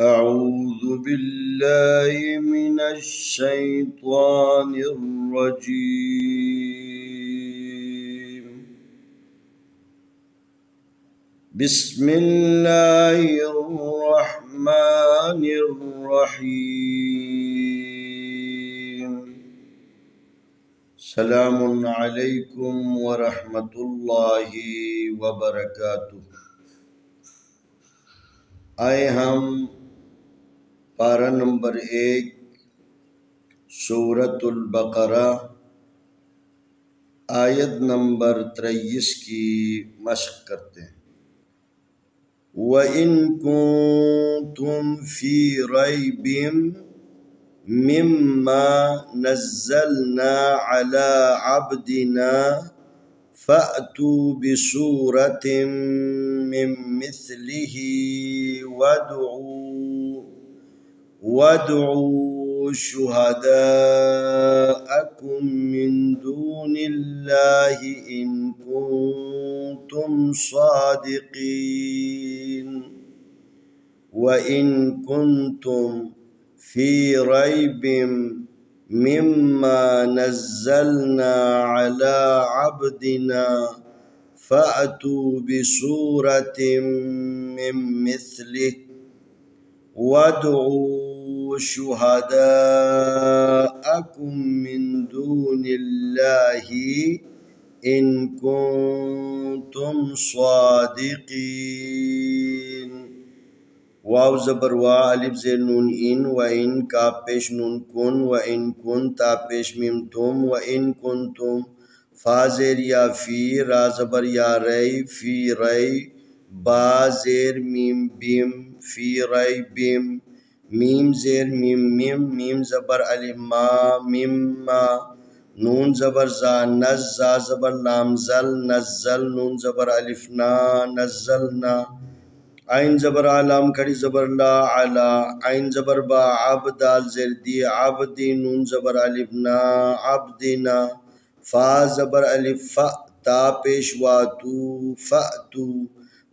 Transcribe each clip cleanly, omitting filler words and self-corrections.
أعوذ بالله من الشيطان الرجيم. بسم الله الرحمن الرحيم. سلام عليكم ورحمة الله وبركاته. आए हम पारा नंबर 1 सूरतुल बकरा आयत नंबर 23 की मशक करते हैं। व इन कुंतुम फी रैबिम मिम्मा नज़्ज़लना अला अब्दिना फ़अतू बिसूरतिम मिन मिस्लिही वदउ शुहदाअकुम मिन दूनिल्लाहि इन कुंतुम सादिकीन। व इन कुंतुम फी रैबिम मिम्मा नज़्ज़लना अला अब्दिना फ़अतू बिसूरतिम मिन मिस्लिही वदउ शुहदाअकुम मिन दूनिल्लाहि इन कुंतुम सादिकीन। वाव ज़बर वा अलिफ ज़ेर नून इन व इन का पेश नून कुन व इन कुन ता पेश मीम तुम व इन कुन तुम फा ज़ेर या फी रा ज़बर या रई फी रई बा ज़ेर मीम बिम फी रई बिम मीम ज़ेर मीम मिम मीम ज़बर अलिफ मा मिम मा नून ज़बर ज़ा नज़ ज़ा ज़बर लाम ज़ल नज़्ज़ल नून ज़बर अलिफ ना नज़्ज़लना आइन ज़बर आलाम खड़ी ज़बर ला अला आइन ज़बर बा अब दाल ज़ेर दी अब्दी नून ज़बर अलिफ ना अब्दिना फा ज़बर अलिफ फ़ा ता पेश वा तू फ़अतू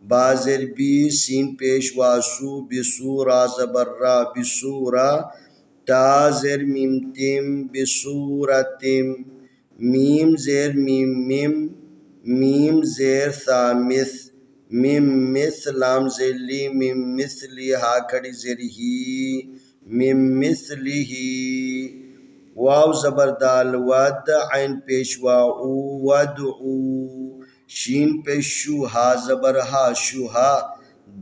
बा ज़ेर बी सीन पेश वा सू बिसूरा ज़बर रा बिसूरा ता ज़ेर मीम तिम बिसूरतिम मीम ज़ेर मीम मिम मीम ज़ेर सा मिस मिम मिस लाम ज़ेली मिम मिस्ली हा खड़ी ज़ेर ही मिम मिस्लिही वाव ज़बर दाल वद आइन पेशवा ऊ वदउ शीन पेशु हा ज़बर हा शुहा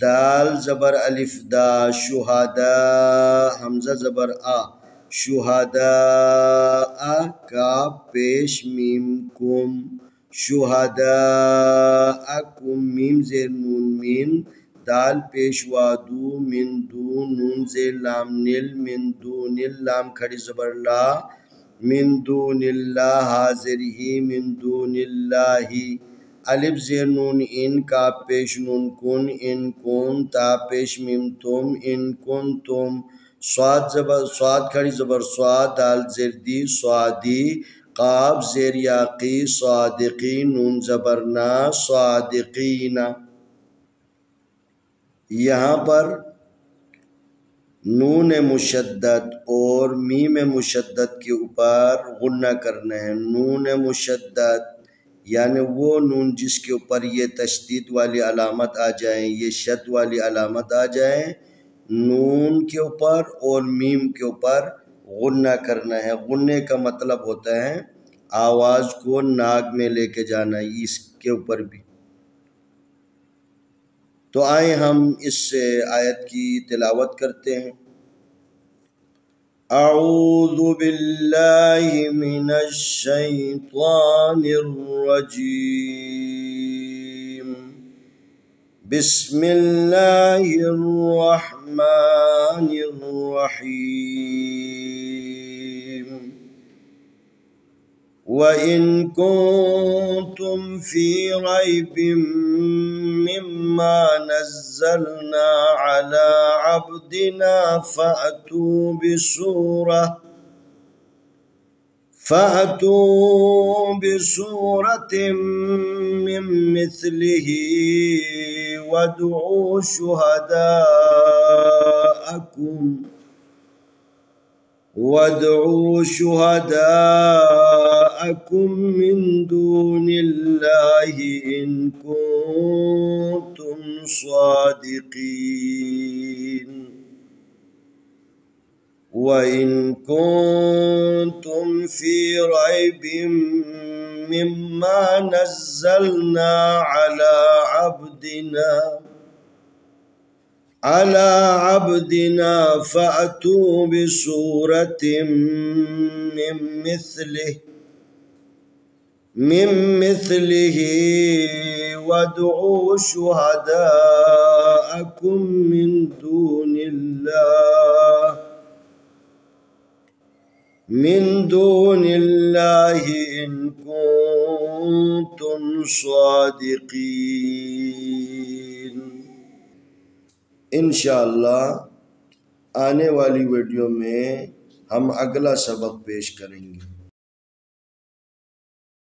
दाल ज़बर अलिफ दा शुहदा हमज़ा ज़बर आ शुहदा आ का पेश मीम कुम शुहदाअकुम मीम ज़ेर नून मिन दाल पेश वादू मिन दू नून ज़ेर लाम निल मिन दू निल लाम खड़ी ज़बर ला मिन दूनिल्लाह हाज़िर ही मिन दूनिल्लाही अलिफ ज़ेर नून इन का पेश नून कुन इन कुन ता पेश मीम तुम इन कुन तुम स्वाद ज़बर स्वाद खड़ी ज़बर स्वाद दाल ज़ेर दी स्वादी काब ज़ेर याक़ी सादिकी नून ज़बर ना सादिकीना। यहाँ पर नून मुशद्दद और मीम मुशद्दद के ऊपर गुन्ना करना है। नून मुशद्दद यानी वो नून जिसके ऊपर ये तशदीद वाली अलामत आ जाए, ये शद वाली अलामत आ जाए, नून के ऊपर और मीम के ऊपर गुन्ना करना है। गुन्ने का मतलब होता है आवाज़ को नाक में लेके जाना, इसके ऊपर भी। तो आए हम इस आयत की तिलावत करते हैं। अऊज़ु बिल्लाहि मिनश शैतानिर रजीम। बिस्मिल्लाहिर रहमानिर रहीम। व इन कुंतुम फी रैबिम मिम्मा नज़्ज़लना अला अब्दिना फ़अतू बिसूरतिम मिन मिस्लिही वदउ शुहदाअकुम وادعوا شهداءكم من دون الله إن كنتم صادقين وإن كنتم في ريب مما نزلنا على عبدنا فأتوا بسورة من مثله وادعوا شهداءكم من دون الله إن كنتم صادقين. इंशाअल्लाह आने वाली वीडियो में हम अगला सबक पेश करेंगे।